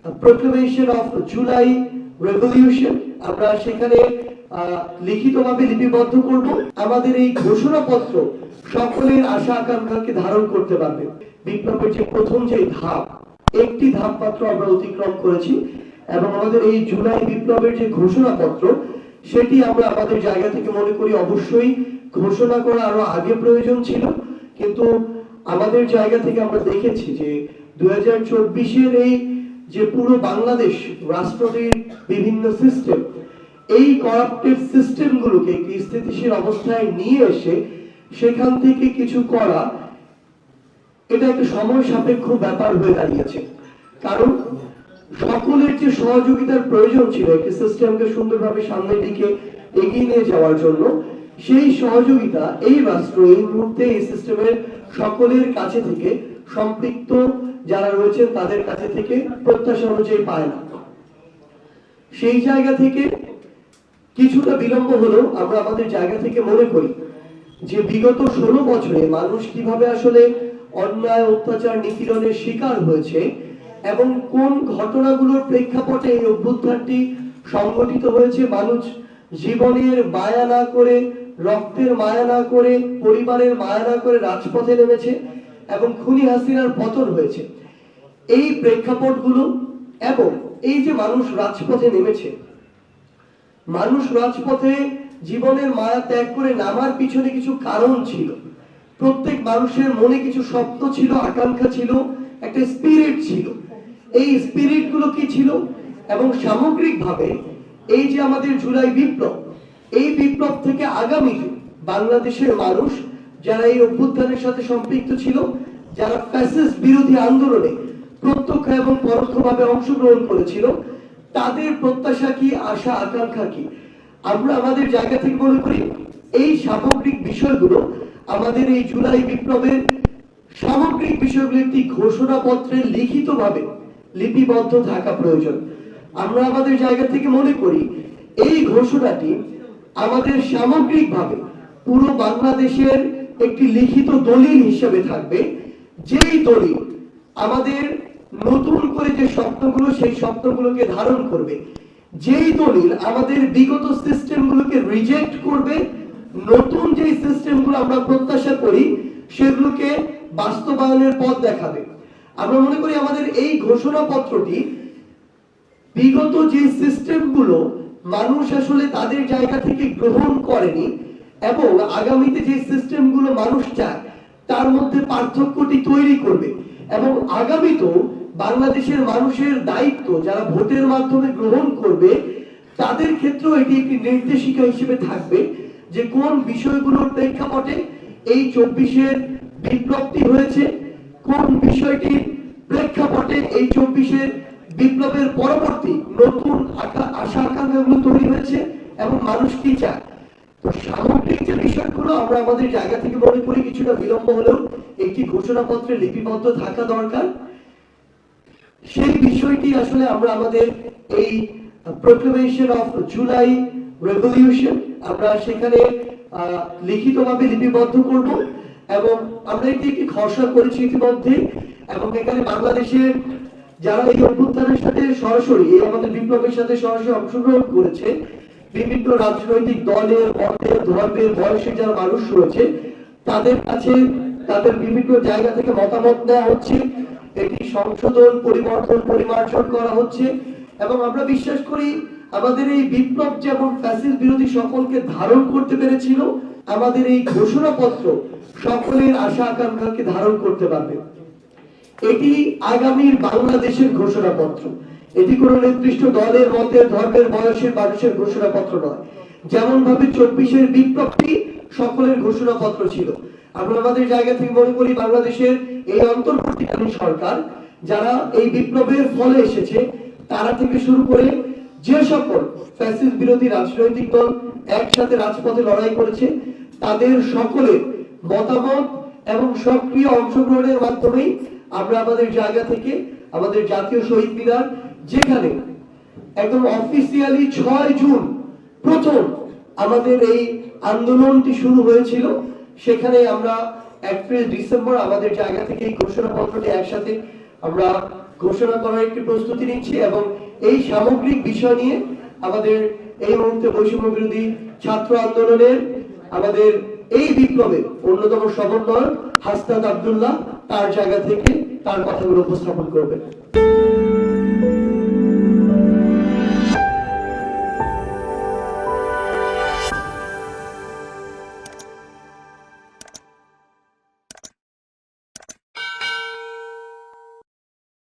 Proclamation of July revolution আমরা সেখানে লিখিতভাবে লিপিবদ্ধ করব। আমাদের এই ঘোষণাপত্র সকলের আশা আকাঙ্ক্ষাকে ধারণ করতে পারবে। বিপ্লবের যে প্রথম যে ধাপ, একটি ধাপ মাত্র আমরা অতিক্রম করেছি এবং আমাদের এই জুলাই বিপ্লবের যে ঘোষণাপত্র সেটি আমরা আমাদের জায়গা থেকে মনে করি অবশ্যই ঘোষণা করা আরো আগে প্রয়োজন ছিল, কিন্তু আমাদের জায়গা থেকে আমরা দেখেছি যে 2024-এর এই যে পুরো বাংলাদেশ রাষ্ট্রের বিভিন্ন সিস্টেম, এই করাপ্টেড সিস্টেমগুলোকে একটি স্থিতিশীল অবস্থায় নিয়ে এসে সেখান থেকে কিছু করা, এটা একটা সময় সাপেক্ষ ব্যাপার হয়ে দাঁড়িয়েছে। কারণ সকলের যে সহযোগিতার প্রয়োজন ছিল একটি সিস্টেমকে সুন্দরভাবে সামনের দিকে এগিয়ে নিয়ে যাওয়ার জন্য, সেই সহযোগিতা এই রাষ্ট্র এই মুহূর্তে এই সিস্টেমের সকলের কাছে থেকে, সম্পৃক্ত যারা রয়েছেন তাদের কাছে থেকে প্রত্যাশা অনুযায়ী পায় না। সেই জায়গা থেকে কিছুটা বিলম্ব হলেও আমরা আমাদের জায়গা থেকে মনে করি যে বিগত 16 বছরে মানুষ কিভাবে আসলে অন্যায়, অত্যাচার, নিপীড়নের শিকার হয়েছে এবং কোন ঘটনাগুলোর প্রেক্ষাপটে এই অভ্যুত্থানটি সংগঠিত হয়েছে। মানুষ জীবনের মায়া না করে, রক্তের মায়া না করে, পরিবারের মায়া না করে রাজপথে নেমেছে এবং খুনি হাসিনার পতন হয়েছে। এই প্রেক্ষাপটগুলো এবং এই যে মানুষ রাজপথে নেমেছে, মানুষ রাজপথে জীবনের মায়া ত্যাগ করে নামার পিছনে কিছু কারণ ছিল। প্রত্যেক মানুষের মনে কিছু স্বপ্ন ছিল, আকাঙ্ক্ষা ছিল, একটা স্পিরিট ছিল। এই স্পিরিট গুলো কি ছিল এবং সামগ্রিকভাবে এই যে আমাদের জুলাই বিপ্লব, এই বিপ্লব থেকে আগামী বাংলাদেশের মানুষ যারা এই অভ্যুত্থানের সাথে সম্পৃক্ত ছিল, যারা ফ্যাসিস্ট বিরোধী আন্দোলনে প্রত্যক্ষ এবং পরোক্ষভাবে অংশগ্রহণ করেছিল, তাদের প্রত্যাশা কি, আশা আকাঙ্ক্ষা কি। আমরা আমাদের জায়গা থেকে মনে করি এই সামগ্রিক বিষয়গুলো আমাদের এই জুলাই বিপ্লবের সামগ্রিক বিষয়গুলো একটি ঘোষণাপত্রে লিখিতভাবে লিপিবদ্ধ থাকা প্রয়োজন। আমরা আমাদের জায়গা থেকে মনে করি এই ঘোষণাটি আমাদের সামগ্রিকভাবে পুরো বাংলাদেশের একটি লিখিত দলিল হিসেবে থাকবে, যেই দলিল আমাদের নতুন করে যে স্বপ্নগুলো, সেই স্বপ্নগুলোকে ধারণ করবে, যেই দলিল আমাদের বিগত সিস্টেমগুলোকে রিজেক্ট করবে, নতুন যে সিস্টেমগুলো আমরা প্রত্যাশা করি সেগুলোকে বাস্তবায়নের পথ দেখাবে। আমরা মনে করি আমাদের এই ঘোষণাপত্রটি বিগত যে সিস্টেমগুলো মানুষ আসলে তাদের জায়গা থেকে গ্রহণ করেনি এবং আগামীতে যে সিস্টেমগুলো মানুষ চায় তার মধ্যে পার্থক্যটি তৈরি করবে এবং আগামীতেও বাংলাদেশের মানুষের দায়িত্ব যারা ভোটের মাধ্যমে গ্রহণ করবে তাদের ক্ষেত্রেও এটি একটি নির্দেশিকা হিসেবে থাকবে যে কোন বিষয়গুলোর প্রেক্ষাপটে এই 24-এর বিপ্লবটি হয়েছে, কোন বিষয়টির প্রেক্ষাপটে এই 24-এর বিপ্লবের পরবর্তী নতুন আশা আকাঙ্ক্ষাগুলো তৈরি হয়েছে এবং মানুষ কি চায়। তো সামগ্রিক যে বিষয়গুলো আমরা আমাদের জায়গা থেকে মনে করি কিছুটা বিলম্ব হলেও একটি ঘোষণাপত্রে লিপিবদ্ধ থাকা দরকার। সেই বিষয়টি আসলে আমরা আমাদের এই প্রোক্লেমেশন অফ জুলাই রেভলিউশন আমরা সেখানে লিখিতভাবে লিপিবদ্ধ করব এবং আমরা এটি একটি খসড়া করেছি ইতিমধ্যে এবং এখানে বাংলাদেশের যারা এই অভ্যুত্থানের সাথে সরাসরি এই আমাদের বিপ্লবের সাথে সরাসরি অংশগ্রহণ করেছে, বিভিন্ন রাজনৈতিক দলের, মতের, ধর্মের, বয়সের যারা মানুষ রয়েছে তাদের কাছে তাদের বিভিন্ন জায়গা থেকে মতামত দেওয়া হচ্ছে, এটি সংশোধন, পরিবর্তন, পরিমার্জন করা হচ্ছে এবং আমরা বিশ্বাস করি আমাদের এই বিপ্লব যেমন ফ্যাসিস্ট বিরোধী সকলকে ধারণ করতে পেরেছিল, আমাদের এই ঘোষণাপত্র সকলের আশা আকাঙ্ক্ষাকে ধারণ করতে পারবে। এটি আগামীর বাংলাদেশের ঘোষণাপত্র, এটি কোনো নির্দিষ্ট দলের, মতের, ধর্মের, বয়সের মানুষের ঘোষণাপত্র নয়। যেমন ভাবে 24-এর বিপ্লবটি সকলের ঘোষণাপত্র ছিল, আমরা আমাদের জায়গা থেকে মনে করি বাংলাদেশের এই অন্তর্বর্তীকালীন সরকার যারা এই বিপ্লবের ফলে এসেছে তারা থেকে শুরু করে যে সকল ফ্যাসিস্ট বিরোধী রাজনৈতিক দল একসাথে রাজপথে লড়াই করেছে তাদের সকলের মতামত এবং সক্রিয় অংশগ্রহণের মাধ্যমেই আমরা আমাদের জায়গা থেকে আমাদের জাতীয় শহীদ মিনার, যেখানে একদম অফিসিয়ালি 6 জুন প্রথম আমাদের এই আন্দোলনটি শুরু হয়েছিল, সেখানে আমরা এপ্রিল ডিসেম্বর আমাদের জায়গা থেকে এই ঘোষণাপত্রটি একসাথে আমরা ঘোষণা করার একটি প্রস্তুতি নিচ্ছি এবং এই সামগ্রিক বিষয় নিয়ে আমাদের এই মুহূর্তে বৈষম্য বিরোধী ছাত্র আন্দোলনের আমাদের এই বিপ্লবে অন্যতম সমন্বয়ক হাসনাত আব্দুল্লাহ তার জায়গা থেকে তার কথাগুলো উপস্থাপন করবেন।